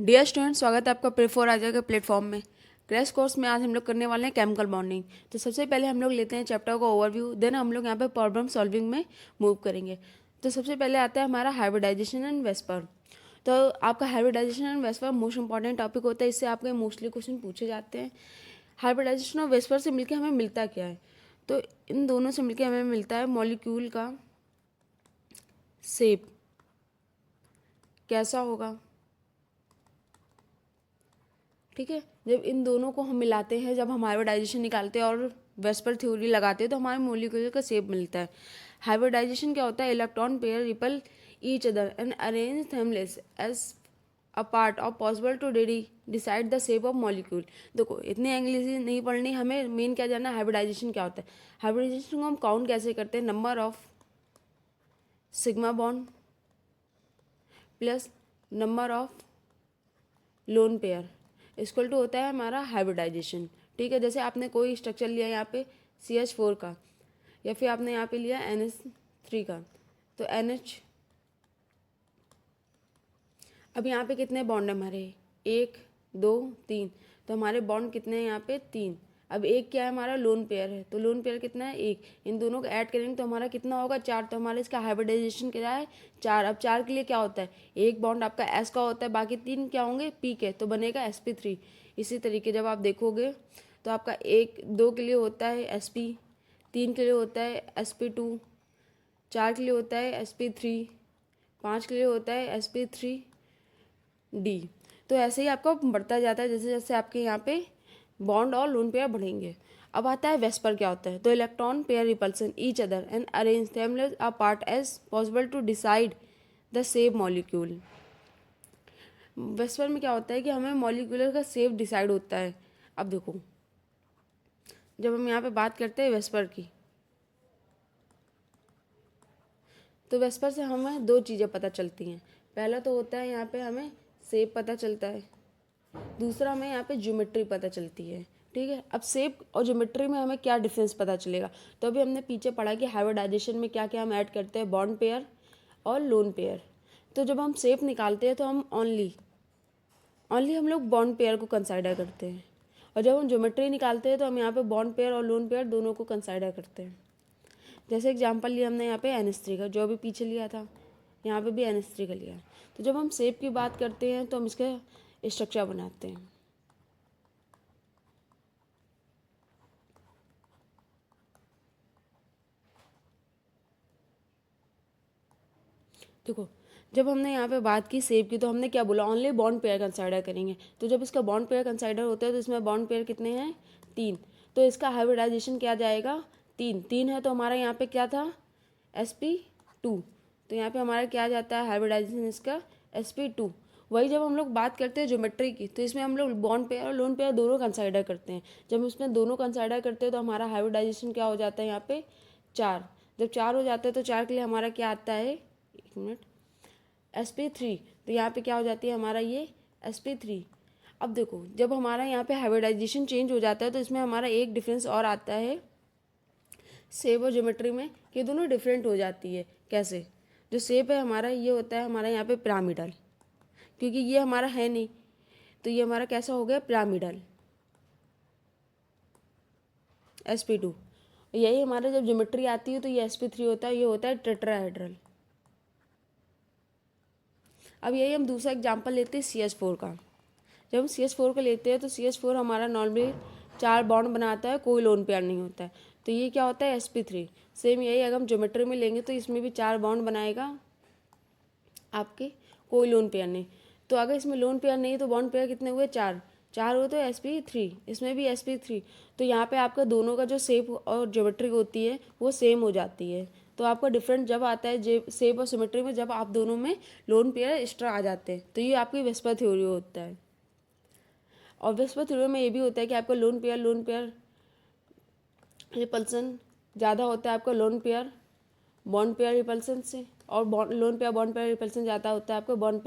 Dear student, स्वागत है आपका प्रेफोर आ जाएगा प्लेटफॉर्म में। क्रैश कोर्स में आज हम लोग करने वाले हैं केमिकल बॉन्डिंग। तो सबसे पहले हम लोग लेते हैं चैप्टर का ओवरव्यू, देन हम लोग यहाँ पे प्रॉब्लम सॉल्विंग में मूव करेंगे। तो सबसे पहले आता है हमारा हाइब्रिडाइजेशन एंड वेस्पर। तो आपका hybridization and VSEPR most important topic होता है, इससे आपके मोस्टली क्वेश्चन पूछे जाते हैं। हाइब्रिडाइजेशन और वेस्पर से मिलकर हमें मिलता क्या है? तो इन दोनों से मिलकर हमें मिलता है मॉलिक्यूल का शेप कैसा होगा। ठीक है, जब इन दोनों को हम मिलाते हैं, जब हम हाइब्रिडाइजेशन निकालते हैं और वेस्पर थ्योरी लगाते हैं तो हमारे मॉलिक्यूल का शेप मिलता है। हाइब्रिडाइजेशन क्या होता है? Electron pair repel each other and arrange themselves as a part of possible to decide the shape of molecule. देखो, इतनी इंग्लिश नहीं पढ़नी, हमें मेन क्या जानना है, हाइब्रिडाइजेशन क्या होता है। हाइब्रिडाइजेशन को हम काउंट कैसे करते हैं? Number of sigma bond plus number of lone pair equal to होता है हमारा हाइब्रिडाइजेशन। ठीक है, जैसे आपने कोई स्ट्रक्चर लिया यहाँ पे CH4 का, या फिर आपने यहाँ पे लिया NH3 का, तो NH, अब यहाँ पे कितने बॉन्ड है हमारे? 1 2 3, तो हमारे बॉन्ड कितने हैं यहाँ पे? 3। अब एक क्या है हमारा? लोन पेयर है, तो लोन पेयर कितना है? 1। इन दोनों को ऐड करेंगे तो हमारा कितना होगा? 4। तो हमारा इसका हाइब्रिडाइजेशन क्या है? 4। अब 4 के लिए क्या होता है? एक बॉन्ड आपका S का होता है, बाकी 3 क्या होंगे? P के, तो बनेगा sp3। इसी तरीके जब आप देखोगे तो आपका 2 के लिए होता है sp, 3 के लिए होता है sp2, 4 के लिए होता है sp3, 5 के लिए होता है sp3d। तो ऐसे ही आपका बढ़ता जाता है जैसे जैसे आपके यहाँ पे बॉन्ड और लोन पेयर बढ़ेंगे। अब आता है वेस्पर क्या होता है? तो electron pair repulsion each other and arrange themselves a part as possible to decide the same molecule. VSEPR में क्या होता है कि हमें मॉलिक्यूलर का शेप डिसाइड होता है। अब देखो, जब हम यहाँ पे बात करते हैं वेस्पर की, तो वेस्पर से हमें 2 चीज़ें पता चलती हैं। पहला तो होता है यहाँ पे हमें शेप पता चलता है, दूसरा हमें यहाँ पे ज्योमेट्री पता चलती है। ठीक है, अब शेप और ज्योमेट्री में हमें क्या डिफरेंस पता चलेगा? तो अभी हमने पीछे पढ़ा कि हाइब्रिडाइजेशन में क्या क्या हम ऐड करते हैं? बॉन्ड पेयर और लोन पेयर। तो जब हम शेप निकालते हैं तो हम ओनली हम लोग बॉन्ड पेयर को कंसाइडर करते हैं, और जब हम ज्योमेट्री निकालते हैं तो हम यहाँ पे बॉन्ड पेयर और लोन पेयर दोनों को कंसाइडर करते हैं। जैसे एग्जांपल लिया हमने यहाँ पे NH3 का, जो अभी पीछे लिया था, यहाँ पे भी NH3 का लिया। तो जब हम शेप की बात करते हैं तो हम इसका स्ट्रक्चर बनाते हैं। देखो, जब हमने यहाँ पे बात की शेप की, तो हमने क्या बोला? ओनली बॉन्ड पेयर कंसाइडर करेंगे। तो जब इसका बॉन्ड पेयर कंसाइडर होता है तो इसमें बॉन्ड पेयर कितने हैं? 3। तो इसका हाइब्रिडाइजेशन क्या जाएगा? 3 है, तो हमारा यहाँ पे क्या था? sp2। तो यहाँ पे हमारा क्या जाता है हाइब्रिडाइजेशन इसका? sp2। वही जब हम लोग बात करते हैं ज्योमेट्री की, तो इसमें हम लोग बॉन्ड पेयर और लोन पेयर दोनों कंसाइडर करते हैं। जब हम इसमें दोनों कंसाइडर करते हैं तो हमारा हाइब्रिडाइजेशन क्या हो जाता है यहाँ पे? 4। जब 4 हो जाता है तो 4 के लिए हमारा क्या आता है? 1 मिनट, sp3। तो यहाँ पे क्या हो जाती है हमारा ये sp3। अब देखो, जब हमारा यहाँ पे हाइब्रिडाइजेशन चेंज हो जाता है तो इसमें हमारा एक डिफरेंस और आता है शेप और ज्योमेट्री में, कि दोनों डिफरेंट हो जाती है। कैसे? जो शेप है हमारा, ये होता है हमारा यहाँ पे पिरामिडल, क्योंकि ये हमारा है नहीं, तो ये हमारा कैसा हो गया? Pyramidal, sp2। यही हमारा जब ज्योमेट्री आती है तो ये sp3 होता है, ये होता है टेट्राहेड्रल। अब यही हम दूसरा एग्जाम्पल लेते हैं CH4 का। जब हम CH4 को लेते हैं तो CH4 हमारा नॉर्मली 4 बॉन्ड बनाता है, कोई लोन पेयर नहीं होता है। तो ये क्या होता है? sp3। सेम यही अगर हम ज्योमेट्री में लेंगे तो इसमें भी 4 बॉन्ड बनाएगा आपके, कोई लोन पेयर नहीं। तो अगर इसमें लोन पेयर नहीं तो बॉन्ड पेयर कितने हुए? 4। 4 हुए तो sp3, इसमें भी sp3। तो यहाँ पे आपका दोनों का जो शेप और ज्योमेट्री होती है वो सेम हो जाती है। तो आपका डिफरेंट जब आता है शेप और सिमेट्री में, जब आप दोनों में लोन पेयर एक्स्ट्रा आ जाते हैं, तो ये आपकी वेस्पर थ्योरी होता है। और वेस्पर थ्योरी में ये भी होता है कि आपका लोन पेयर रिपल्सन ज़्यादा होता है आपका lone pair bond pair repulsion से, और lone pair bond pair repulsion ज़्यादा होता है आपका बॉन्ड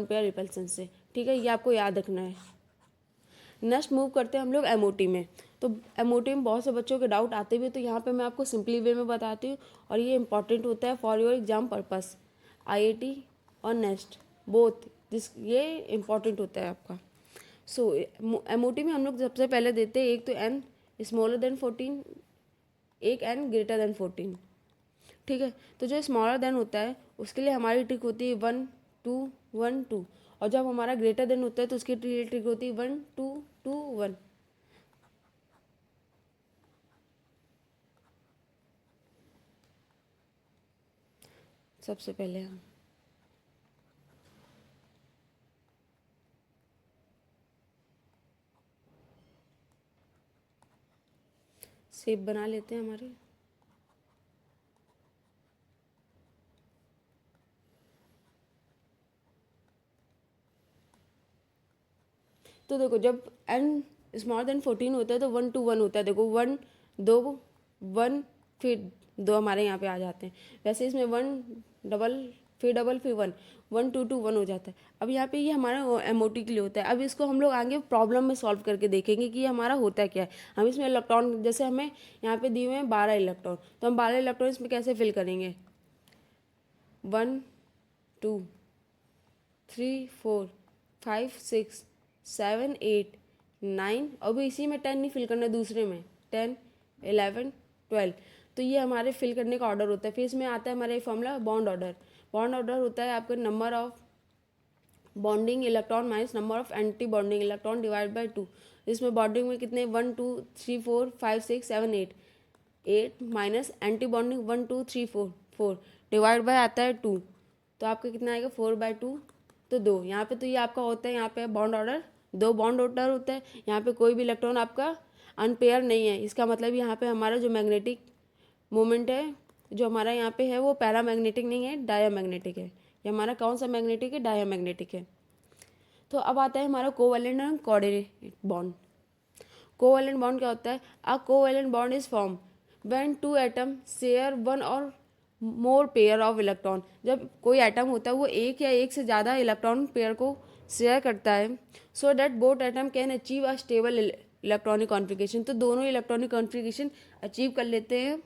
पेयर रिपल्सन से। ठीक है, ये आपको याद रखना है। नेक्स्ट मूव करते हैं हम लोग MOT में। तो MOT में बहुत से बच्चों के डाउट आते हुए, तो यहाँ पे मैं आपको सिंपली वे में बताती हूँ, और ये इंपॉर्टेंट होता है for your exam purpose. IIT और नेक्स्ट बोथ ये इम्पॉर्टेंट होता है आपका। सो एमओटी में हम लोग सबसे पहले देते हैं एक तो n स्मॉलर देन 14, एक n ग्रेटर देन 14, ठीक है। तो जो स्मॉलर देन होता है उसके लिए हमारी ट्रिक होती है 1 2 1 2, और जब हमारा ग्रेटर देन होता है तो उसकी ट्रिक होती है 1 2 2 1। सबसे पहले हम शेप बना लेते हैं हमारे। तो देखो जब n स्मॉलर देन 14 होता है तो 1 2 1 होता है। देखो 1 2 1 फिर 2 हमारे यहाँ पे आ जाते हैं। वैसे इसमें 1 डबल फिर 1 1 2 2 1 हो जाता है। अब यहाँ पे ये हमारा एमओटी के लिए होता है। अब इसको हम लोग आगे प्रॉब्लम में सॉल्व करके देखेंगे कि ये हमारा होता क्या है। हम इसमें इलेक्ट्रॉन, जैसे हमें यहाँ पे दिए हुए हैं 12 इलेक्ट्रॉन, तो हम 12 इलेक्ट्रॉन इसमें कैसे फिल करेंगे। 1 2 3 4 5 6 7 8 9, और भी इसी में 10 नहीं फिल करना, दूसरे में 10 11 12। तो ये हमारे फिल करने का ऑर्डर होता है। फिर इसमें आता है हमारा ये formula bond order. Bond order होता है आपका number of bonding electron minus number of anti bonding electron divide by 2। इसमें बॉन्डिंग में कितने 1 2 3 4 5 6 7 8, 8 minus anti bonding 1 2 3 4 4 divide by आता है 2, तो आपका कितना आएगा 4/2, तो 2। यहाँ पे तो ये आपका होता है, यहाँ पे बॉन्ड ऑर्डर 2 बॉन्ड ऑर्डर होता है। यहाँ पे कोई भी इलेक्ट्रॉन आपका अनपेयर नहीं है। इसका मतलब यहाँ पे हमारा जो मैग्नेटिक मोमेंट है जो हमारा यहाँ पे है वो पैरामैग्नेटिक नहीं है, डायामैग्नेटिक है। ये हमारा कौन सा मैग्नेटिक है, डायामैग्नेटिक है। तो अब आता है हमारा covalent and coordinate bond. Covalent bond क्या होता है, a covalent bond is form when two atom share one or more pair of electron. जब कोई एटम होता है वो एक या एक से ज़्यादा इलेक्ट्रॉन पेयर को शेयर करता है, so that both atom can achieve a stable electronic configuration. तो दोनों इलेक्ट्रॉनिक कॉन्फिगरेशन अचीव कर लेते हैं।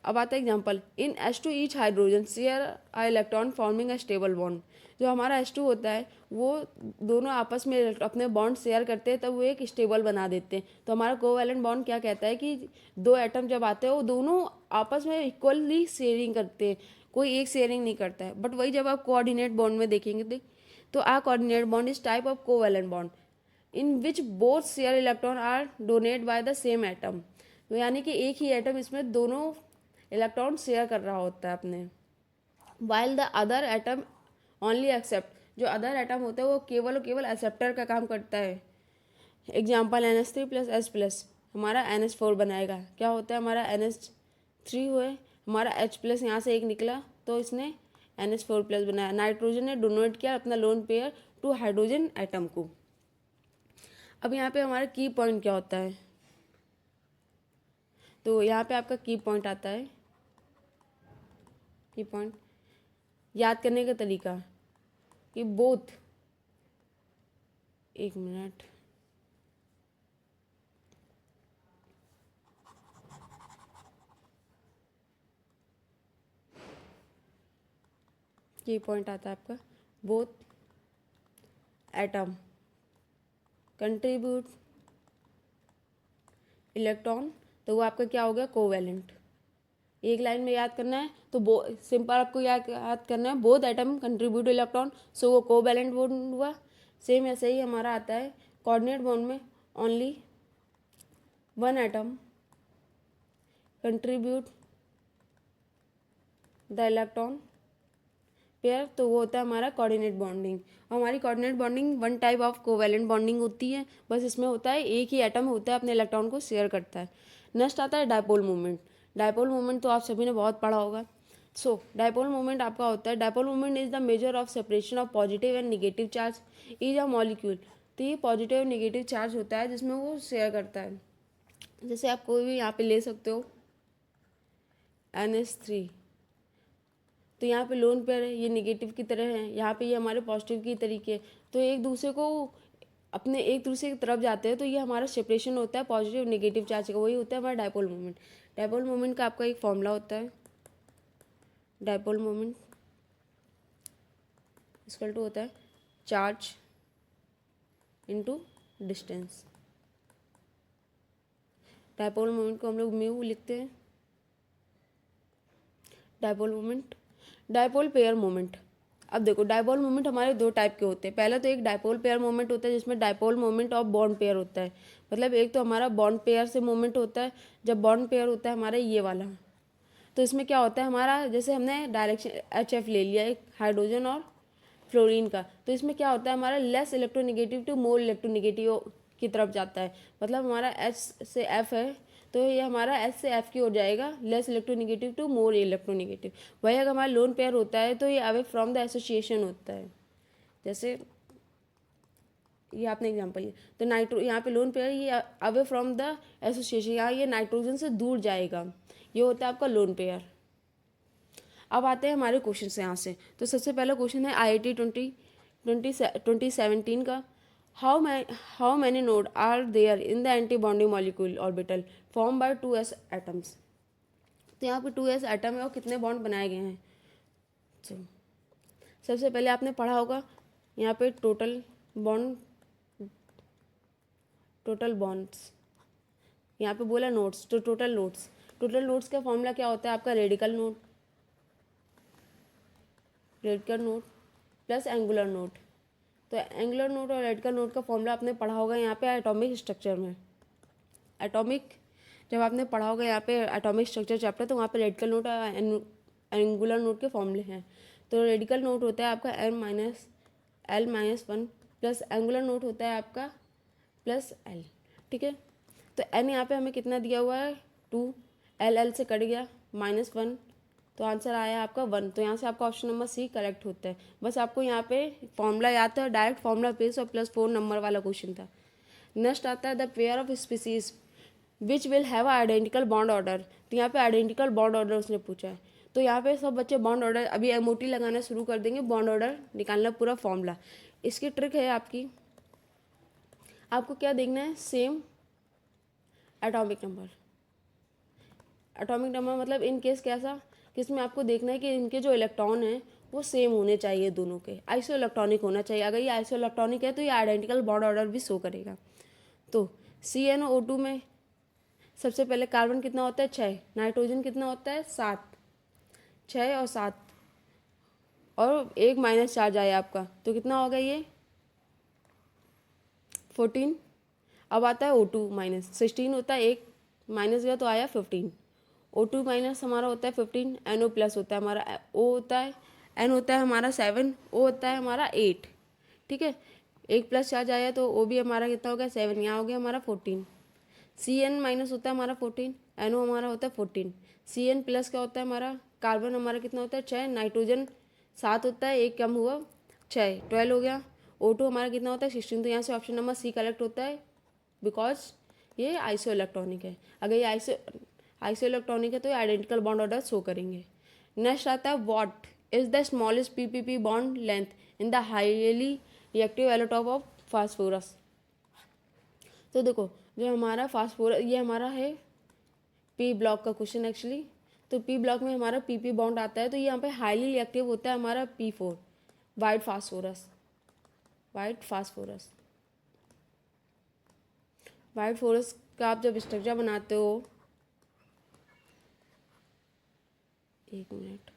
अब आता है example, in H2 each hydrogen share a electron forming a stable bond. जो हमारा H2 होता है वो दोनों आपस में अपने बॉन्ड शेयर करते हैं, तब वो एक स्टेबल बना देते हैं। तो हमारा कोवैलेंट बॉन्ड क्या कहता है कि दो एटम जब आते हैं वो दोनों आपस में इक्वली शेयरिंग करते हैं, कोई एक शेयरिंग नहीं करता है। बट वही जब आप कोऑर्डिनेट बॉन्ड में देखेंगे तो a coordinate bond is type of covalent bond in which both share electron are donate by the same atom. तो यानी कि एक ही एटम इसमें दोनों इलेक्ट्रॉन शेयर कर रहा होता है अपने, while the other atom only accept. जो अदर एटम होता है वो केवल और केवल एक्सेप्टर का काम करता है। Example NH3 plus S plus हमारा NH4 बनाएगा। क्या होता है हमारा NH3 हुए, हमारा H प्लस यहाँ से एक निकला तो इसने NH4 प्लस बनाया। नाइट्रोजन ने डोनेट किया अपना lone pair to hydrogen atom को। अब यहाँ पे हमारा की पॉइंट क्या होता है, तो यहाँ पे आपका की पॉइंट आता है। की पॉइंट याद करने का तरीका कि बोथ, एक मिनट, की पॉइंट आता है आपका बोथ एटम कंट्रीब्यूट इलेक्ट्रॉन, तो वो आपका क्या हो गया कोवैलेंट। एक लाइन में याद करना है तो सिंपल आपको याद करना है बोथ एटम कंट्रीब्यूट इलेक्ट्रॉन, सो वो कोवैलेंट बॉन्ड हुआ। सेम ऐसे ही हमारा आता है कोऑर्डिनेट बॉन्ड में only one atom contribute the electron pair, तो वो होता है हमारा कोऑर्डिनेट बॉन्डिंग। हमारी coordinate bonding one type of covalent bonding होती है, बस इसमें होता है एक ही एटम होता है अपने इलेक्ट्रॉन को शेयर करता है। नेक्स्ट आता है डायपोल मूवमेंट। डायपोल मूवमेंट तो आप सभी ने बहुत पढ़ा होगा। सो डायपोल मूवमेंट आपका होता है, dipole movement is the measure of separation of positive and negative charge is a molecule. तो ये पॉजिटिव और निगेटिव चार्ज होता है जिसमें वो शेयर करता है। जैसे आप कोई भी यहाँ पे ले सकते हो NH3, तो यहाँ पे लोन पेयर है, ये निगेटिव की तरह है, यहाँ पे ये हमारे पॉजिटिव की तरीके। तो एक दूसरे को अपने एक दूसरे की तरफ जाते हैं, तो ये हमारा सेपरेशन होता है पॉजिटिव नेगेटिव चार्ज का, वही होता है हमारा डायपोल मोमेंट। डायपोल मोमेंट का आपका एक फॉर्मूला होता है, डायपोल मोमेंट इक्वल टू होता है charge into distance. Dipole moment को हम लोग म्यू लिखते हैं। Dipole moment, dipole pair moment. अब देखो डायपोल मोमेंट हमारे दो टाइप के होते हैं। पहला तो एक डायपोल पेयर मोमेंट होता है जिसमें dipole moment of bond pair होता है। मतलब एक तो हमारा बॉन्ड पेयर से मोमेंट होता है, जब बॉन्ड पेयर होता है हमारा ये वाला, तो इसमें क्या होता है हमारा, जैसे हमने डायरेक्शन HF ले लिया एक हाइड्रोजन और फ्लोरीन का, तो इसमें क्या होता है हमारा less electronegative to more electronegative की तरफ जाता है। मतलब हमारा H से F है तो ये हमारा H से F की ओर जाएगा, less electronegative to more electronegative. वही अगर हमारा लोन पेयर होता है तो ये अवे फ्रॉम द एसोसिएशन होता है। जैसे ये आपने एग्जांपल लिया, तो नाइट्रो यहाँ पे लोन पेयर ये अवे फ्रॉम द एसोसिएशन, यहाँ ये नाइट्रोजन से दूर जाएगा, ये होता है आपका लोन पेयर। अब आते हैं हमारे क्वेश्चन से यहाँ से। तो सबसे पहला क्वेश्चन है IIT 2017 का, how many node are there in the anti bonding molecule orbital form by 2s atoms. तो यहाँ पे 2s एटम है और कितने बॉन्ड बनाए गए हैं। तो सबसे पहले आपने पढ़ा होगा यहाँ पे टोटल बॉन्ड्स, यहाँ पे बोला नोड्स, तो टोटल नोड्स का फॉर्मूला क्या होता है आपका, radical node plus angular node. तो एंगुलर नोड और रेडिकल नोड का फॉर्मूला आपने पढ़ा होगा यहाँ पे एटॉमिक स्ट्रक्चर में। जब आपने पढ़ा होगा यहाँ पे एटॉमिक स्ट्रक्चर चैप्टर, तो वहाँ पे रेडिकल नोड और एंगुलर नोड के फॉर्मूले हैं। तो रेडिकल नोड होता है आपका L-1 प्लस एंगुलर नोड होता है आपका प्लस L। ठीक है, तो n यहाँ पे हमें कितना दिया हुआ है 2, L से कट गया -1, तो आंसर आया आपका 1। तो यहाँ से आपका ऑप्शन नंबर C करेक्ट होता है। बस आपको यहाँ पे फॉर्मूला याद था, डायरेक्ट फॉर्मूला बेस और +4 नंबर वाला क्वेश्चन था। नेक्स्ट आता है the pair of species which will have identical bond order. तो यहाँ पे आइडेंटिकल बॉन्ड ऑर्डर उसने पूछा है। तो यहाँ पे सब बच्चे बॉन्ड ऑर्डर अभी MOT लगाना शुरू कर देंगे, बॉन्ड ऑर्डर निकालना पूरा फॉर्मूला। इसकी ट्रिक है आपको क्या देखना है, सेम एटॉमिक नंबर मतलब इन केस कैसा कि इसमें आपको देखना है कि इनके जो इलेक्ट्रॉन हैं वो सेम होने चाहिए, दोनों के आइसो इलेक्ट्रॉनिक होना चाहिए। अगर ये आइसो इलेक्ट्रॉनिक है तो ये आइडेंटिकल बॉन्ड ऑर्डर भी शो करेगा। तो CnO2 में सबसे पहले कार्बन कितना होता है 6, नाइट्रोजन कितना होता है 7, 6 और 7 और एक माइनस चार्ज आया आपका, तो कितना होगा ये 14। अब आता है O2 -16 होता है, एक माइनस गया तो आया 15। O2 माइनस हमारा होता है 15, NO प्लस होता है हमारा, O होता है N होता है हमारा 7, O होता है हमारा 8। ठीक है, एक प्लस चार्ज आया तो O भी हमारा कितना हो गया 7, यहाँ हो गया हमारा 14। Cn माइनस होता है हमारा 14, NO हमारा होता है 14। Cn प्लस क्या होता है हमारा, कार्बन हमारा कितना होता है 6, नाइट्रोजन 7 होता है, एक कम हुआ 6, 12 हो गया। O2 हमारा कितना होता है 16। तो यहाँ से ऑप्शन नंबर C करेक्ट होता है, बिकॉज ये आइसो इलेक्ट्रॉनिक है। अगर ये आइसो इलेक्ट्रॉनिक है तो ये आइडेंटिकल बॉन्ड ऑर्डर शो करेंगे। नेक्स्ट आता है what is the smallest PPP bond length in the highly reactive allotrope of phosphorus. तो देखो जो हमारा फास्फोरस, ये हमारा है P ब्लॉक का क्वेश्चन एक्चुअली। तो P ब्लॉक में हमारा PP बॉन्ड आता है, तो ये यहाँ पे हाईली रिएक्टिव होता है हमारा P4 वाइट फास्फोरस का आप जब स्ट्रक्चर बनाते हो, एक मिनट,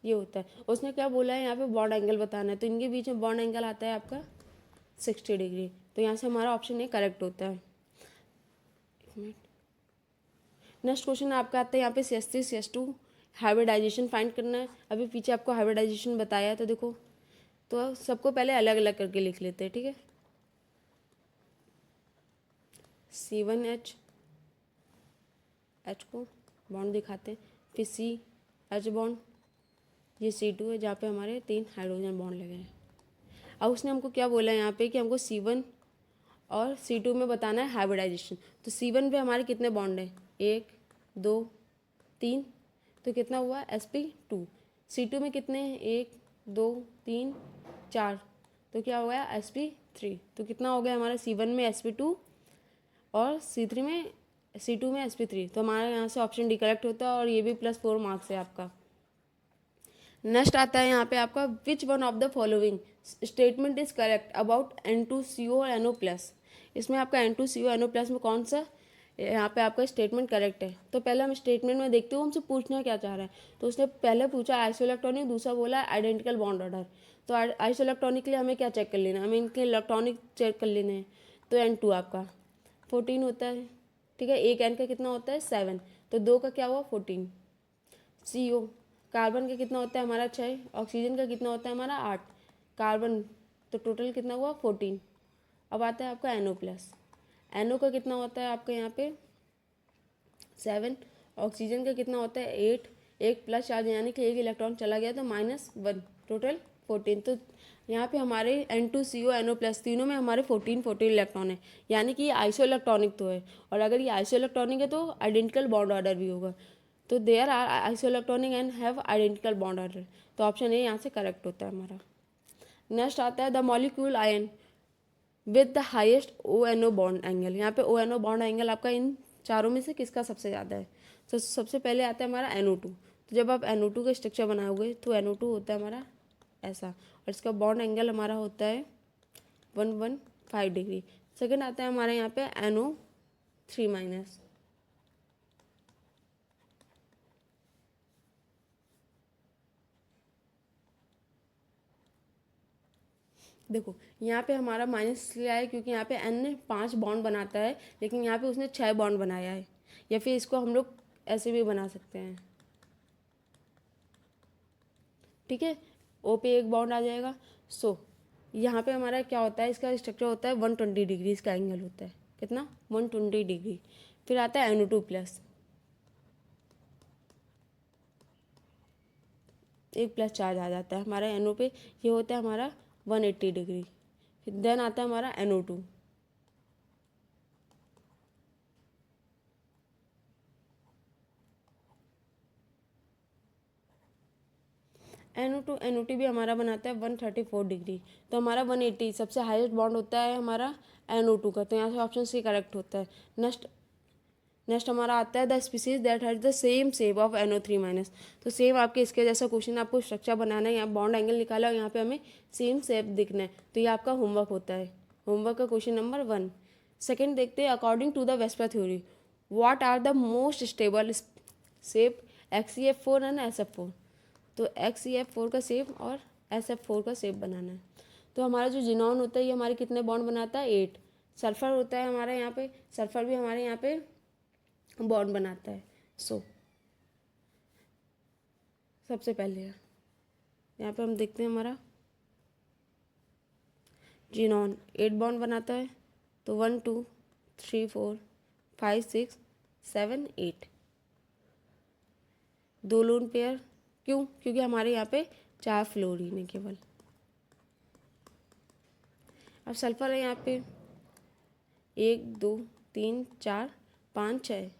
ये होता है। उसने क्या बोला है यहाँ पे बॉन्ड एंगल बताना है, तो इनके बीच में बॉन्ड एंगल आता है आपका 60 डिग्री। तो यहाँ से हमारा ऑप्शन ए करेक्ट होता है। एक मिनट, नेक्स्ट क्वेश्चन आपका आता है यहाँ पे CS3 CS2 हाइब्रिडाइजेशन फाइंड करना है। अभी पीछे आपको हाइब्रिडाइजेशन बताया है, तो देखो तो सबको पहले अलग अलग करके लिख लेते हैं। ठीक है, C1H को बॉन्ड दिखाते हैं, फिर CH बॉन्ड, ये C2 है जहाँ पे हमारे 3 हाइड्रोजन बॉन्ड लगे हैं। अब उसने हमको क्या बोला है यहाँ पे कि हमको C1 और C2 में बताना है हाइब्रिडाइजेशन। तो C1 पे हमारे कितने बॉन्ड हैं, 1 2 3, तो कितना हुआ sp2। C2 में कितने हैं, 1 2 3 4, तो क्या हो गया sp3। तो कितना हो गया हमारा C1 में sp2 और C3 में C2 में sp3, तो हमारे यहाँ से ऑप्शन डी करेक्ट होता है और ये भी +4 मार्क्स है आपका। नेक्स्ट आता है यहाँ पे आपका which one of the following statement is correct about N2CO और NO+। इसमें आपका N2CO NO+ में कौन सा यहाँ पे आपका स्टेटमेंट करेक्ट है। तो पहले हम स्टेटमेंट में देखते हो हमसे पूछना क्या चाह रहा है। तो उसने पहले पूछा आइसोइलेक्ट्रॉनिक, दूसरा बोला आइडेंटिकल बॉन्ड ऑर्डर। तो आइसोइलेक्ट्रॉनिक के लिए हमें क्या चेक कर लेना है, हमें इनके इलेक्ट्रॉनिक चेक कर लेने हैं। तो N2 आपका 14 होता है, ठीक है। एक N का कितना होता है 7, तो 2 का क्या हुआ 14। CO कार्बन का कितना होता है हमारा 6, ऑक्सीजन का कितना होता है हमारा 8, कार्बन तो टोटल कितना हुआ 14। अब आता है आपका NO+। NO का कितना होता है आपका यहाँ पे 7, ऑक्सीजन का कितना होता है 8, एक प्लस चार्ज यानी कि एक इलेक्ट्रॉन चला गया तो -1, टोटल 14। तो यहाँ पे हमारे N2CO NO+ तीनों में हमारे 14 इलेक्ट्रॉन है, यानी कि ये आइसो इलेक्ट्रॉनिक तो है। और अगर ये आइसो इलेक्ट्रॉनिक है तो आइडेंटिकल बॉन्ड ऑर्डर भी होगा। तो there are isoelectronic and have identical bond order, तो ऑप्शन ए यहाँ से करेक्ट होता है हमारा। नेक्स्ट आता है the molecule ion with the highest ONO bond angle. यहाँ पे ONO बॉन्ड एंगल आपका इन चारों में से किसका सबसे ज़्यादा है। तो सबसे पहले आता है हमारा NO2। तो जब आप NO2 का स्ट्रक्चर बनाओगे तो NO2 होता है हमारा ऐसा, और इसका बॉन्ड एंगल हमारा होता है 115 डिग्री। सेकेंड आता है हमारे यहाँ पे NO3-। देखो यहाँ पे हमारा माइनस इसलिए आया क्योंकि यहाँ पे N ने 5 बॉन्ड बनाता है, लेकिन यहाँ पे उसने 6 बॉन्ड बनाया है। या फिर इसको हम लोग ऐसे भी बना सकते हैं, ठीक है। O पे एक बॉन्ड आ जाएगा। सो यहाँ पे हमारा क्या होता है, इसका स्ट्रक्चर होता है 120 डिग्री, इसका एंगल होता है कितना 120 डिग्री। फिर आता है NO2+, एक प्लस चार्ज आ जाता है हमारा NO पे, ये होता है हमारा 180 डिग्री। फिर देन आता है हमारा NO2। NO2 भी हमारा बनाता है 134 डिग्री। तो हमारा 180 सबसे हाईएस्ट बॉन्ड होता है हमारा NO2 का, तो यहाँ से ऑप्शन सी करेक्ट होता है। नेक्स्ट हमारा आता है the species that has the same shape of NO3-। तो सेम आपके इसके जैसा क्वेश्चन, आपको स्ट्रक्चर बनाना है, यहाँ बॉन्ड एंगल निकाला और यहाँ पे हमें सेम शेप दिखना है। तो ये आपका होमवर्क होता है, होमवर्क का क्वेश्चन नंबर 1। सेकेंड देखते हैं according to the VSEPR theory what are the most stable shape XeF4 and SF4। तो XeF4 का शेप और SF4 का शेप बनाना है। तो हमारा जो जिनॉन होता है ये हमारे कितने बॉन्ड बनाता है 8। सल्फर होता है हमारे यहाँ पे, सल्फर भी हमारे यहाँ पे बॉन्ड बनाता है। सबसे पहले यहाँ पे हम देखते हैं हमारा जिनॉन 8 बॉन्ड बनाता है। तो 1 2 3 4 5 6 7 8, 2 लोन पेयर, क्यों, क्योंकि हमारे यहाँ पे 4 फ्लोरीन है केवल। अब सल्फर है यहाँ पे 1 2 3 4 5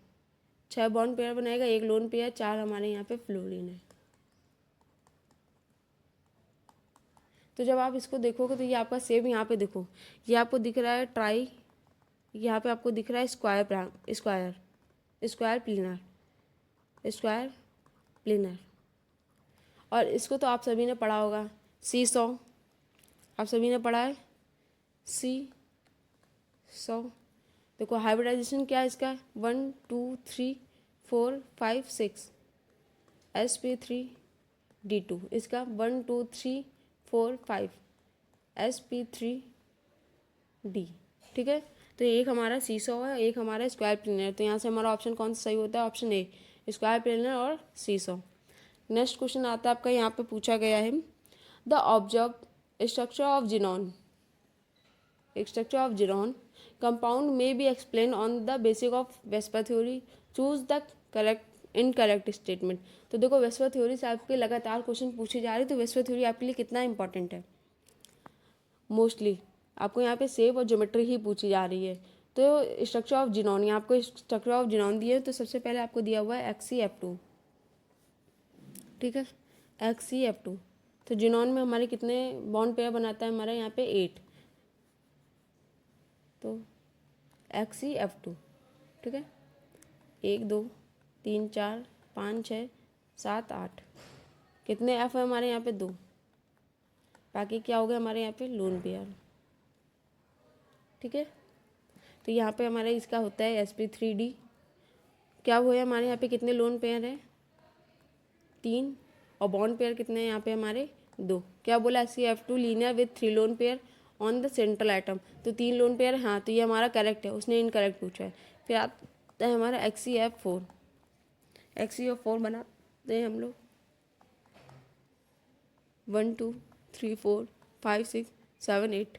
6 बॉन्ड पेयर बनाएगा, 1 लोन पेयर, 4 हमारे यहाँ पे फ्लोरीन है। तो जब आप इसको देखोगे तो ये आपका सेम यहाँ पे देखो, ये आपको दिख रहा है ट्राई, यहाँ पे आपको दिख रहा है स्क्वायर प्लेनर। और इसको तो आप सभी ने पढ़ा होगा, C100 आप सभी ने पढ़ा है, C100। देखो हाइब्रिडाइजेशन क्या है इसका 1 2 3 4 5 6 sp3d2, इसका 1 2 3 4 5 sp3d, ठीक है। तो एक हमारा C100 है, एक हमारा स्क्वायर प्लेनर। तो यहाँ से हमारा ऑप्शन कौन सा सही होता है, ऑप्शन ए स्क्वायर प्लेनर और C100। नेक्स्ट क्वेश्चन आता है आपका, यहाँ पे पूछा गया है the observe structure of xenon compound में be explain on the basis of VSEPR theory, choose the correct incorrect statement. तो देखो वेस्पर थ्योरी से आपके लगातार क्वेश्चन पूछे जा रहे हैं, तो वेस्पर थ्योरी आपके लिए कितना इंपॉर्टेंट है। मोस्टली आपको यहाँ पे शेप और ज्योमेट्री ही पूछी जा रही है। तो स्ट्रक्चर ऑफ जिनॉन, यहाँ आपको स्ट्रक्चर ऑफ जिनॉन दिए, तो सबसे पहले आपको दिया हुआ है XeF2, ठीक है, XeF2। तो जिनॉन में हमारे कितने बॉन्ड पेयर बनाता है, हमारे यहाँ पे 8, तो XeF2, ठीक है। 1 2 3 4 5 6 7 8। कितने एफ है हमारे यहाँ पे? 2। बाकी क्या हो गया हमारे यहाँ पे? Lone pair. ठीक है, तो यहाँ पे हमारा इसका होता है sp3d। क्या हुआ है हमारे यहाँ पे? कितने लोन पेयर है? 3। और बॉन्ड पेयर कितने हैं यहाँ पे हमारे? 2। क्या बोला? SeF2 linear with 3 lone pair on the central atom. तो 3 लोन पेयर, हाँ, तो ये हमारा करेक्ट है, उसने इनकरेक्ट पूछा है। फिर आता है हमारा XeF4। XeF4 बनाते हैं हम लोग। 1 2 3 4 5 6 7 8।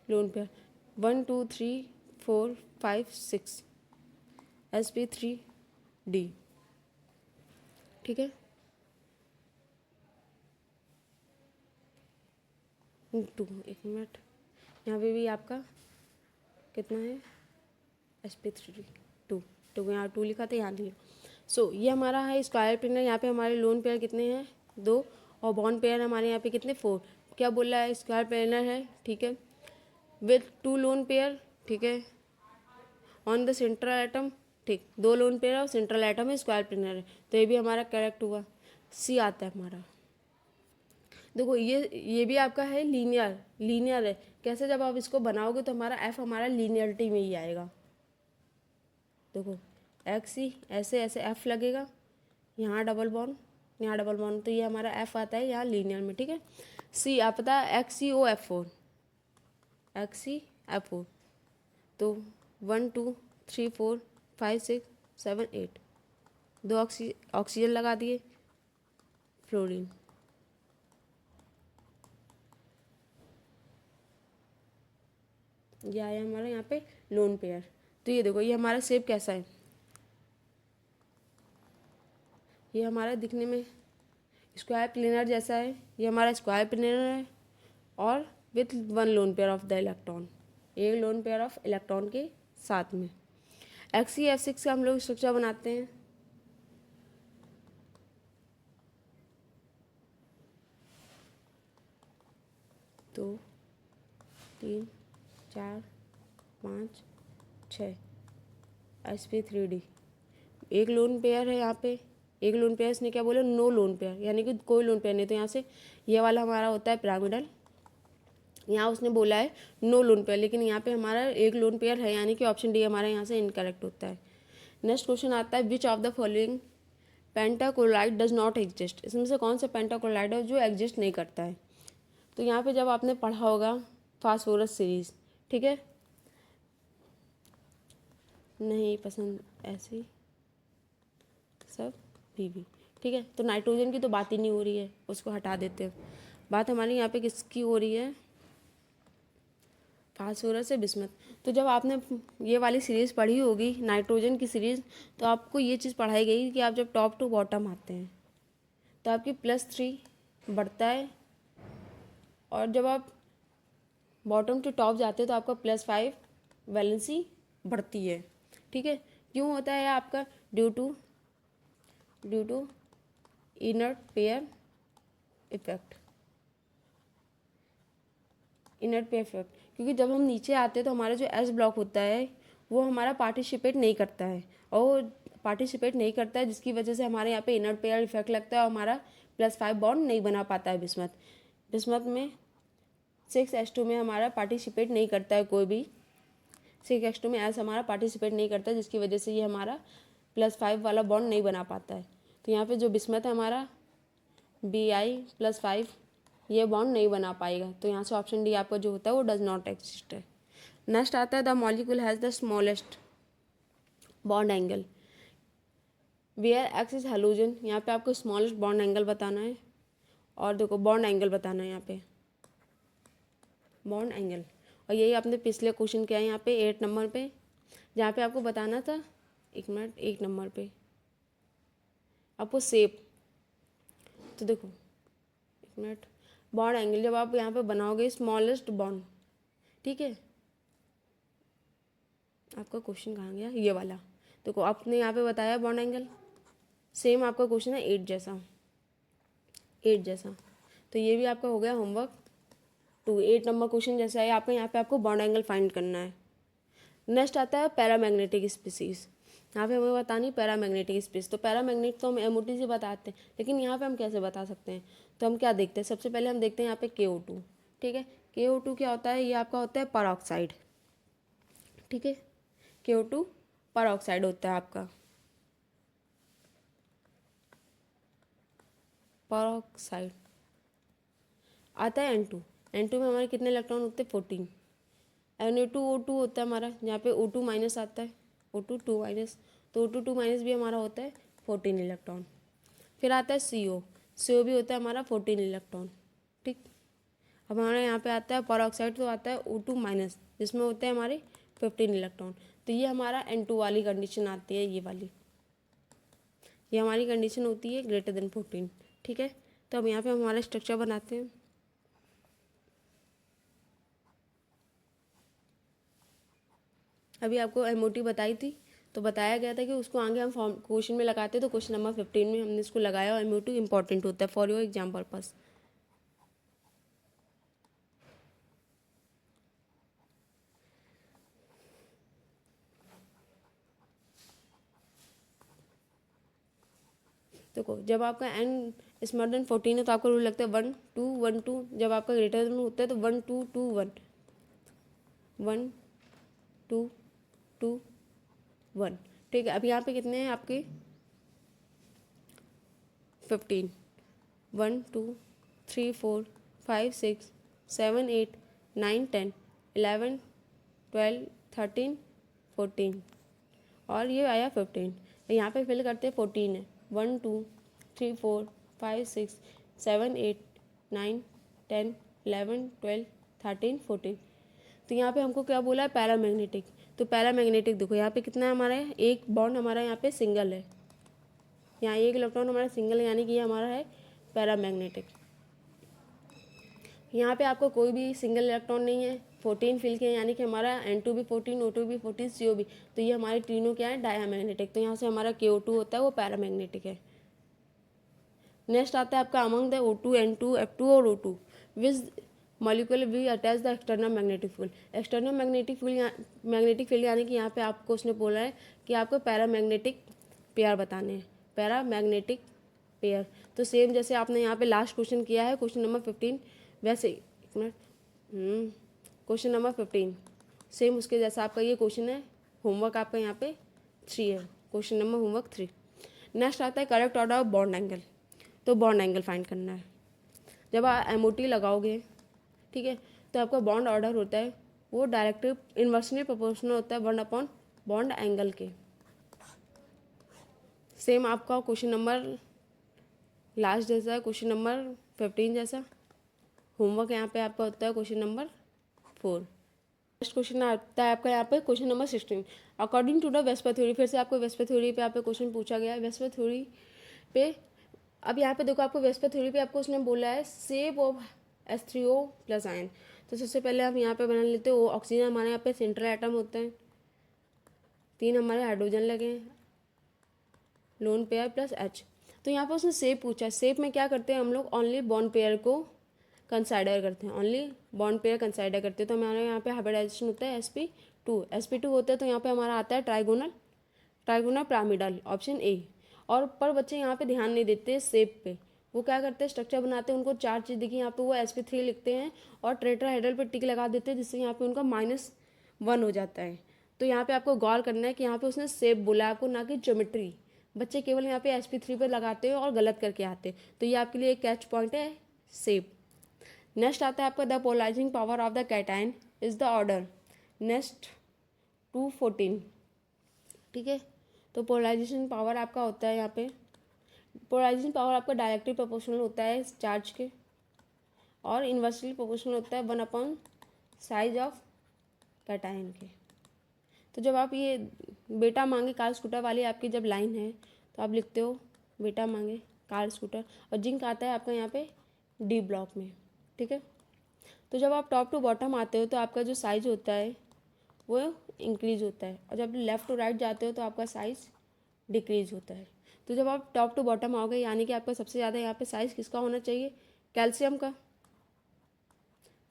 Lone pair 1 2 3 4 5 6 sp3d। ठीक है, 2। एक मिनट, यहाँ पे भी आपका कितना है? sp3d 2। तो यहाँ 2 लिखा था, यहाँ लिखा। सो ये हमारा है स्क्वायर प्लेनर। यहाँ पे हमारे लोन पेयर कितने हैं? 2। और बॉन्ड पेयर हमारे यहाँ पे कितने? 4। क्या बोल रहा है? स्क्वायर प्लेनर है, ठीक है, विथ 2 लोन पेयर, ठीक है, ऑन द सेंट्रल एटम। ठीक, 2 लोन पेयर और सेंट्रल एटम है, स्क्वायर प्लेनर है, तो ये भी हमारा करेक्ट हुआ। सी आता है हमारा। देखो ये भी आपका है लीनियर, लीनियर है। कैसे? जब आप इसको बनाओगे तो हमारा एफ हमारा लीनियरिटी में ही आएगा। देखो एक्स ही ऐसे ऐसे एफ लगेगा, यहाँ डबल बॉन्ड, यहाँ डबल बॉन्ड, तो ये हमारा एफ आता है यहाँ लीनियर में। ठीक है, सी आप पता है XeOF4, XeF4। तो 1 2 3 4 5 6 7 8, 2 ऑक्सीजन लगा दिए, फ्लोरीन। ये आया हमारा यहाँ पे लोन पेयर। तो ये देखो ये हमारा शेप कैसा है? ये हमारा दिखने में स्क्वायर प्लेनर जैसा है। ये हमारा स्क्वायर प्लेनर है और with 1 lone pair of the electron, एक लोन पेयर ऑफ इलेक्ट्रॉन के साथ में। XeF6 का हम लोग स्ट्रक्चर बनाते हैं। दो 3 4 5 6 sp3d। एक लोन पेयर है यहाँ पे, एक लोन पेयर, इसने क्या बोला? नो लोन पेयर, यानी कि कोई लोन पेयर नहीं। तो यहाँ से ये वाला हमारा होता है पिरामिडल। यहाँ उसने बोला है नो लोन पेयर, लेकिन यहाँ पे हमारा एक लोन पेयर है, यानी कि ऑप्शन डी हमारा यहाँ से इनकरेक्ट होता है। नेक्स्ट क्वेश्चन आता है which of the following pentachloride does not exist. इसमें से कौन सा पेंटाक्लोराइड है जो एग्जिस्ट नहीं करता है? तो यहाँ पे जब आपने पढ़ा होगा फास्फोरस सीरीज, ठीक है, नहीं पसंद ऐसी सब भी, ठीक है, तो नाइट्रोजन की तो बात ही नहीं हो रही है, उसको हटा देते हैं। बात हमारी यहाँ पे किसकी हो रही है? फास्फोरस से बिस्मथ। तो जब आपने ये वाली सीरीज़ पढ़ी होगी नाइट्रोजन की सीरीज़, तो आपको ये चीज़ पढ़ाई गई कि आप जब टॉप टू बॉटम आते हैं तो आपकी +3 बढ़ता है, और जब आप बॉटम टू टॉप जाते हैं तो आपका +5 वैलेंसी बढ़ती है। ठीक है, क्यों होता है आपका? Due to inert pair effect. Inert pair effect, क्योंकि जब हम नीचे आते हैं तो हमारा जो एस ब्लॉक होता है वो हमारा पार्टिसिपेट नहीं करता है, और पार्टिसिपेट नहीं करता है जिसकी वजह से हमारे यहाँ पे इनर्ट पेयर इफेक्ट लगता है और हमारा +5 बॉन्ड नहीं बना पाता है बिस्मथ में 6s2 में हमारा पार्टिसिपेट नहीं करता है, कोई भी 6s2 में एस हमारा पार्टिसिपेट नहीं करता है, जिसकी वजह से ये हमारा +5 वाला बॉन्ड नहीं बना पाता है। तो यहाँ पे जो बिस्मथ है हमारा Bi+5 ये बॉन्ड नहीं बना पाएगा। तो यहाँ से ऑप्शन डी आपका जो होता है वो डज नॉट एग्जिस्ट है। नेक्स्ट आता है the molecule has the smallest bond angle where X is halogen. यहाँ पे आपको स्मॉलेस्ट बॉन्ड एंगल बताना है, और देखो बॉन्ड एंगल बताना है यहाँ पे बॉन्ड एंगल। और यही आपने पिछले क्वेश्चन किया है यहाँ पे 8 नंबर पे, जहाँ पे आपको बताना था 1 मिनट 1 नंबर पे आपको शेप। तो देखो 1 मिनट, बॉन्ड एंगल जब आप यहाँ पे बनाओगे स्मॉलेस्ट बॉन्ड, ठीक है, आपका क्वेश्चन कहाँ गया? ये वाला देखो, आपने यहाँ पे बताया बॉन्ड एंगल, सेम आपका क्वेश्चन है 8 जैसा। तो ये भी आपका हो गया होमवर्क। 2। 8 नंबर क्वेश्चन जैसा है आपका, यहाँ पे आपको बॉन्ड एंगल फाइंड करना है। नेक्स्ट आता है पैरामैग्नेटिक स्पीसीज। यहाँ पे हमें बतानी पैरामैग्नेटिक स्पीस। तो पैरामैग्नेट तो हम एमओटी से बताते हैं, लेकिन यहाँ पे हम कैसे बता सकते हैं? तो हम क्या देखते हैं, सबसे पहले हम देखते हैं यहाँ पे KO2। ठीक है, KO2 क्या होता है? ये आपका होता है परऑक्साइड। ठीक है, KO2 परऑक्साइड होता है आपका, परऑक्साइड। आता है N2। N2 में हमारे कितने इलेक्ट्रॉन होते हैं? 14। Na2O2 होता है हमारा, जहाँ पे O2 माइनस आता है, O2 2 माइनस, तो O2 2 माइनस भी हमारा होता है 14 इलेक्ट्रॉन। फिर आता है CO भी होता है हमारा 14 इलेक्ट्रॉन। ठीक, अब हमारे यहाँ पे आता है परऑक्साइड, तो आता है O2 माइनस, जिसमें होते हैं हमारे 15 इलेक्ट्रॉन। तो ये हमारा N2 वाली कंडीशन आती है, ये वाली, ये हमारी कंडीशन होती है ग्रेटर देन 14। ठीक है, तो अब यहाँ पे हम हमारा स्ट्रक्चर बनाते हैं। अभी आपको एमओटी बताई थी, तो बताया गया था कि उसको आगे हम फॉर्म क्वेश्चन में लगाते हैं, तो क्वेश्चन नंबर 15 में हमने इसको लगाया, और एमओटी इंपॉर्टेंट होता है फॉर योर एग्जाम पर्पस। देखो, जब आपका n स्मॉलर देन 14 है तो आपको रूल लगता है 1 2 1 2। जब आपका ग्रेटर देन होता है तो 1 2 2 1 1 2 2 1। ठीक है, अब यहाँ पे कितने हैं आपके? 15। 1 2 3 4 5 6 7 8 9 10 11 12 13 14, और ये आया 15। यहाँ पे फिल करते हैं 14 है। 1 2 3 4 5 6 7 8 9 10 11 12 13 14। तो यहाँ पे हमको क्या बोला है? पैरामैग्नेटिक। तो पैरामैग्नेटिक देखो यहाँ पे कितना है हमारा है? एक बॉन्ड हमारा यहाँ पे सिंगल है, यहाँ एक इलेक्ट्रॉन हमारा सिंगल है, यानी कि ये हमारा है पैरामैग्नेटिक। यहाँ पे आपको कोई भी सिंगल इलेक्ट्रॉन नहीं है, 14 फिल के, यानी कि हमारा N2 भी 14, O2 भी 14, CO भी। तो ये हमारे तीनों क्या है? डायामैग्नेटिक। तो यहाँ से हमारा KO2 होता है वो पैरामैग्नेटिक है। नेक्स्ट आता है आपका among the O2, N2, F2 और O2 which molecule we attach the external magnetic field. External magnetic field यानी कि यहाँ पे आपको उसने बोला है कि आपको पैरामैग्नेटिक पेयर बताने हैं, पैरामैग्नेटिक पेयर। तो सेम जैसे आपने यहाँ पे लास्ट क्वेश्चन किया है, क्वेश्चन नंबर 15, वैसे एक मिनट, क्वेश्चन नंबर 15 सेम उसके जैसा आपका ये क्वेश्चन है। होमवर्क आपका यहाँ पे 3 है, क्वेश्चन नंबर होमवर्क 3। नेक्स्ट आता है correct order of bond angle. तो बॉन्ड एंगल फाइंड करना है। जब आप एमओटी लगाओगे, ठीक है, तो आपका बॉन्ड ऑर्डर होता है वो डायरेक्टली इन्वर्सली प्रोपोर्शनल होता है 1 अपॉन बॉन्ड एंगल के। सेम आपका क्वेश्चन नंबर लास्ट जैसा है, क्वेश्चन नंबर 15 जैसा। होमवर्क यहाँ पे आपका होता है क्वेश्चन नंबर 4। नेक्स्ट क्वेश्चन आता है आपका यहाँ पे question number 16। According to the VSEPR theory, फिर से आपको वेस्पर थ्योरी पे आपको क्वेश्चन पूछा गया है। वेस्पर थ्योरी पे अब यहाँ पे देखो, आपको वेस्पर थ्योरी पे आपको उसने बोला है shape of H3O plus ion. तो सबसे पहले हम यहाँ पे बना लेते हैं, वो ऑक्सीजन हमारे यहाँ पे सेंट्रल एटम होता है, 3 हमारे हाइड्रोजन लगे हैं, लोन पेयर प्लस H। तो यहाँ पर उसने शेप पूछा है। शेप में क्या करते हैं हम लोग? ओनली बॉन्ड पेयर को कंसाइडर करते हैं, ओनली बॉन्ड पेयर कंसाइडर करते हैं। तो हमारे यहाँ पे हाइब्रिडाइजेशन होता है sp2 होता है। तो यहाँ पे हमारा आता है ट्राइगोनल पिरामिडल, ऑप्शन ए। और पर बच्चे यहाँ पे ध्यान नहीं देते शेप पे, वो क्या करते हैं स्ट्रक्चर बनाते हैं, उनको 4 चीज़ दिखी, यहाँ पे वो sp3 लिखते हैं और टेट्राहेड्रल पे टिक लगा देते हैं, जिससे यहाँ पे उनका -1 हो जाता है। तो यहाँ पे आपको गौर करना है कि यहाँ पे उसने शेप बोला आपको, ना कि ज्योमेट्री। बच्चे केवल यहाँ पे sp3 पे लगाते हैं और गलत करके आते हैं। तो ये आपके लिए एक कैच पॉइंट है, शेप। नेक्स्ट आता है आपका the polarising power of the cation is the order next to 14। ठीक है, तो पोलराइजेशन पावर आपका होता है यहाँ पे, पोलराइजेशन पावर आपका डायरेक्टली प्रोपोर्शनल होता है चार्ज के, और इन्वर्सली प्रोपोर्शनल होता है 1 अपॉन साइज ऑफ कैटायन के। तो जब आप ये बेटा मांगे कार्ल स्कूटर वाली आपकी जब लाइन है, तो आप लिखते हो बेटा मांगे कार्ल स्कूटर, और जिंक आता है आपका यहाँ पे डी ब्लॉक में। ठीक है, तो जब आप टॉप टू बॉटम आते हो तो आपका जो साइज होता है वो इंक्रीज होता है, और जब लेफ़्ट टू राइट जाते हो तो आपका साइज डिक्रीज होता है। तो जब आप टॉप टू बॉटम आओगे, यानी कि आपका सबसे ज़्यादा यहाँ पे साइज किसका होना चाहिए? कैल्शियम का।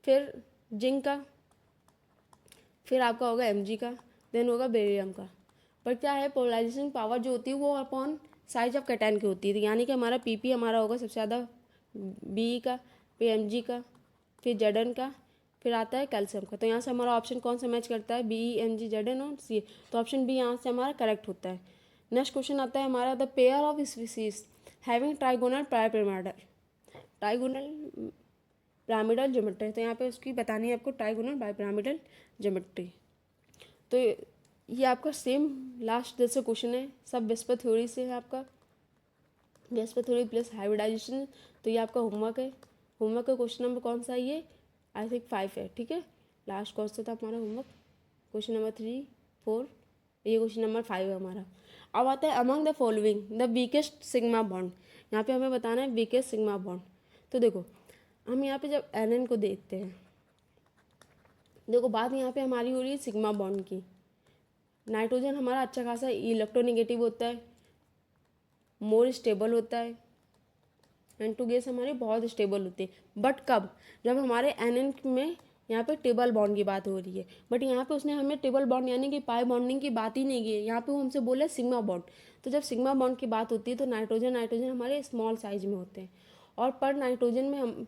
फिर जिंक का, फिर आपका होगा Mg का, देन होगा बेरियम का। पर क्या है, पोलराइजेशन पावर जो होती है वो अपॉन साइज ऑफ कैटायन की होती है, यानी कि हमारा Pp हमारा होगा सबसे ज़्यादा Be का, फिर Mg का, फिर Zn का, फिर आता है कैल्शियम का। तो यहाँ से हमारा ऑप्शन कौन सा मैच करता है, Be, Mg, Zn और C, तो ऑप्शन बी यहाँ से हमारा करेक्ट होता है। नेक्स्ट क्वेश्चन आता है हमारा, the pair of species having trigonal pyramidal, trigonal pyramidal geometry, तो यहाँ पे उसकी बतानी है आपको ट्राइगोनल बाइपिरामिडल ज्योमेट्री। तो ये आपका सेम लास्ट जैसे क्वेश्चन है, सब वेस्पर थ्योरी से है आपका, वेस्पर थ्योरी प्लस हाइब्रिडाइजेशन। तो ये आपका होमवर्क है, होमवर्क का क्वेश्चन नंबर कौन सा है ये, आई थिंक 5 है, ठीक है। लास्ट कौन सा था हमारा होमवर्क, क्वेश्चन नंबर 3, 4, ये क्वेश्चन नंबर 5 है हमारा। अब आता है among the following the weakest sigma bond, यहाँ पे हमें बताना है वीकेस्ट सिग्मा बॉन्ड। तो देखो हम यहाँ पे जब एन को देखते हैं, देखो बात यहाँ पे हमारी हो रही है सिग्मा बॉन्ड की। नाइट्रोजन हमारा अच्छा खासा इलेक्ट्रोनेगेटिव होता है, मोर स्टेबल होता है, N2 गैस हमारी बहुत स्टेबल होती है। बट कब, जब हमारे एन में यहाँ पे टेबल बॉन्ड की बात हो रही है, बट यहाँ पे उसने हमें टेबल बॉन्ड यानी कि पाई बॉन्डिंग की बात ही नहीं की है, यहाँ पे वो हमसे बोला सिग्मा बॉन्ड। तो जब सिग्मा बॉन्ड की बात होती है तो नाइट्रोजन हमारे स्मॉल साइज में होते हैं, और पर नाइट्रोजन में हम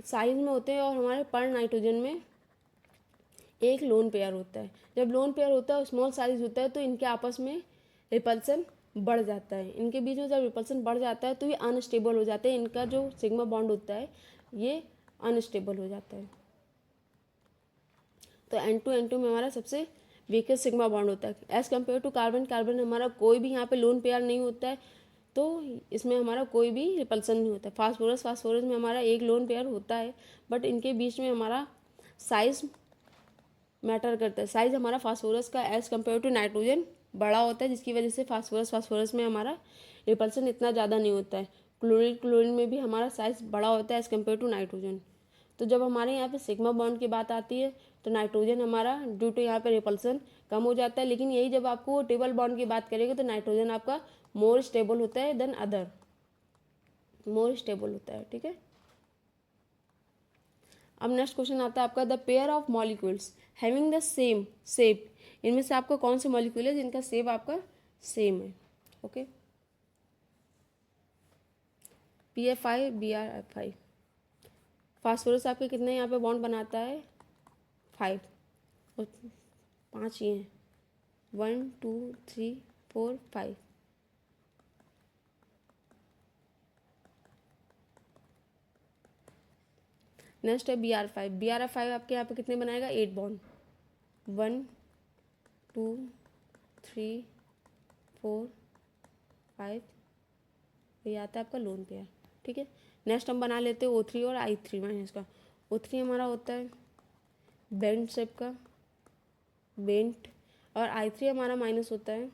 साइज में होते हैं, और हमारे पर नाइट्रोजन में एक लोन पेयर होता है। जब लोन पेयर होता है, स्मॉल साइज होता है, तो इनके आपस में रिपल्सन बढ़ जाता है, इनके बीच में जब रिपल्सन बढ़ जाता है तो ये अनस्टेबल हो जाते हैं, इनका जो सिग्मा बॉन्ड होता है ये अनस्टेबल हो जाता है। तो N2 में हमारा सबसे वीकेस्ट सिग्मा बॉन्ड होता है as compared to carbon. Carbon हमारा कोई भी यहाँ पे लोन पेयर नहीं होता है, तो इसमें हमारा कोई भी रिपल्सन नहीं होता है। फास्फोरस में हमारा एक लोन पेयर होता है, बट इनके बीच में हमारा साइज मैटर करता है। साइज हमारा फास्फोरस का एज़ कम्पेयर टू नाइट्रोजन बड़ा होता है, जिसकी वजह से फास्फोरस में हमारा रिपल्सन इतना ज़्यादा नहीं होता है। क्लोरीन में भी हमारा साइज बड़ा होता है एज़ कम्पेयर टू नाइट्रोजन। तो जब हमारे यहाँ पे सिग्मा बॉन्ड की बात आती है तो नाइट्रोजन हमारा ड्यू टू यहाँ पे रिपल्सन कम हो जाता है, लेकिन यही जब आपको टेबल बॉन्ड की बात करेंगे तो नाइट्रोजन आपका मोर स्टेबल होता है देन अदर, मोर स्टेबल होता है, ठीक है। अब नेक्स्ट क्वेश्चन आता है आपका, the pair of molecules having the same shape, इनमें से आपका कौन से मॉलिक्यूल है जिनका शेप आपका सेम है, ओके। PF5 BrF5, फास्फोरस आपके कितने यहाँ पे बॉन्ड बनाता है 5, और 5 ये हैं 1 2 3 4 5। नेक्स्ट है BrF5 आपके यहाँ पे कितने बनाएगा 8 बॉन्ड, 1 2 3 4 5, ये आता है आपका लोन पेयर, ठीक है। नेक्स्ट हम बना लेते हैं O3 और I3- का। O3 हमारा होता है बेंट शेप का, बेंट, और I3 हमारा माइनस होता है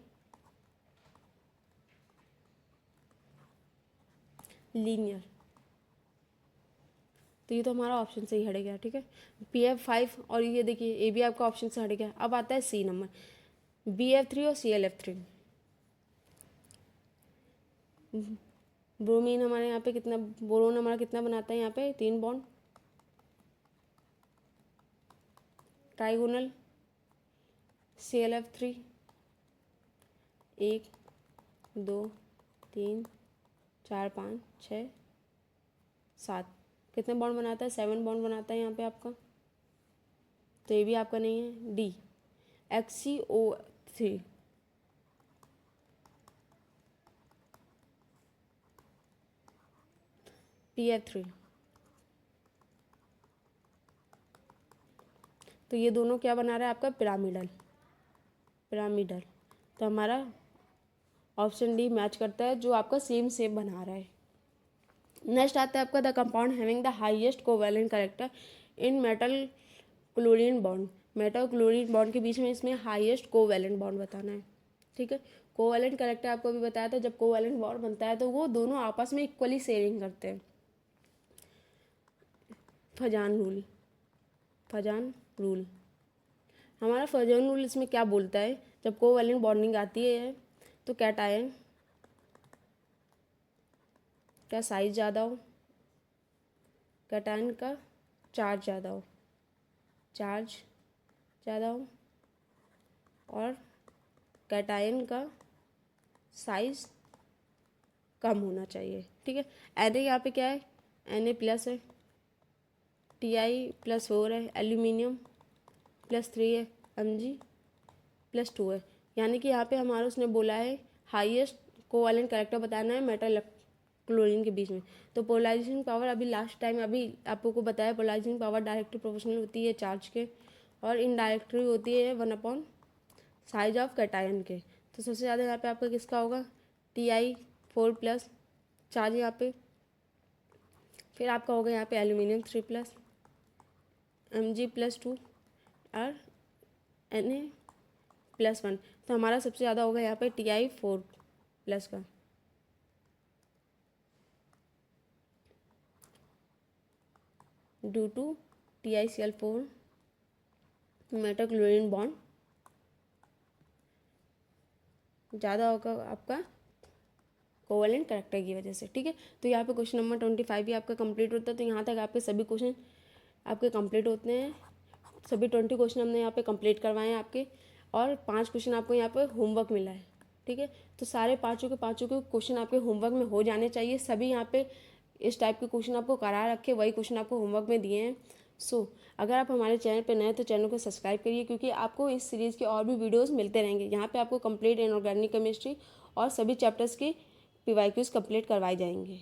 लीनियर। तो ये तो हमारा ऑप्शन से ही हट गया, ठीक है। PF5 और ये देखिए ये भी आपका ऑप्शन से हट गया। अब आता है C नंबर, BF3 और ClF3। ब्रोमीन हमारे यहाँ पे कितना, बोरोन हमारा कितना बनाता है यहाँ पे 3 बॉन्ड, ट्राइगोनल ClF3 1 2 3 4 5 6 7, कितने बॉन्ड बनाता है 7 बॉन्ड बनाता है यहाँ पे आपका। तो ये भी आपका नहीं है। D HCO3, PF3। तो ये दोनों क्या बना रहा है आपका पिरामिडल, पिरामिडल। तो हमारा ऑप्शन डी मैच करता है, जो आपका सेम शेप बना रहा है। नेक्स्ट आता है आपका the compound having the highest covalent character in metal chlorine bond. Metal chlorine bond के बीच में इसमें हाईएस्ट कोवैलेंट बॉन्ड बताना है, ठीक है। कोवैलेंट कैरेक्टर आपको भी बताया था, जब कोवैलेंट बॉन्ड बनता है तो वो दोनों आपस में इक्वली शेयरिंग करते हैं। फजान रूल, फजान रूल, हमारा फजान रूल इसमें क्या बोलता है, जब कोवैलेंट बॉन्डिंग आती है तो कैटायन का साइज ज़्यादा हो, कैटायन का चार्ज ज़्यादा हो, चार्ज ज़्यादा हो और कैटायन का साइज कम होना चाहिए। ठीक है, Na यहाँ पे क्या है, Na प्लस है, Ti +4 है, एल्यूमिनियम +3 है, Mg +2 है। यानी कि यहाँ पे हमारा उसने बोला है हाईएस्ट कोवैलेंट कैरेक्टर बताना है मेटल क्लोरीन के बीच में। तो पोलराइजेशन पावर अभी लास्ट टाइम अभी आपको को बताया, पोलराइजेशन पावर डायरेक्टली प्रोपोर्शनल होती है चार्ज के और इनडायरेक्टली होती है 1/, साइज ऑफ कैटायन के। तो सबसे ज़्यादा यहाँ पे आपका किसका होगा, Ti4+ चार्ज यहाँ पे। फिर आपका होगा यहाँ पे एल्यूमिनियम 3+, Mg +2 और Na+1। तो हमारा सबसे ज़्यादा होगा यहाँ पे Ti4+ का। Due to TiCl4 metal chlorine bond ज़्यादा होगा आपका कोवैलेंट कैरेक्टर की वजह से। ठीक है, तो यहाँ पे क्वेश्चन नंबर 25 भी आपका कंप्लीट होता है। तो यहाँ तक आपके सभी क्वेश्चन आपके कंप्लीट होते हैं। सभी 20 क्वेश्चन हमने यहाँ पे कंप्लीट करवाए हैं आपके, और 5 क्वेश्चन आपको यहाँ पे होमवर्क मिला है। ठीक है, तो सारे पाँचों के क्वेश्चन आपके होमवर्क में हो जाने चाहिए। सभी यहाँ पे इस टाइप के क्वेश्चन आपको करा रखे, वही क्वेश्चन आपको होमवर्क में दिए हैं। अगर आप हमारे चैनल पे नए हैं तो चैनल को सब्सक्राइब करिए, क्योंकि आपको इस सीरीज़ के और भी वीडियोस मिलते रहेंगे। यहाँ पे आपको कंप्लीट इनऑर्गेनिक केमिस्ट्री और सभी चैप्टर्स की PYQs कंप्लीट करवाए जाएंगे।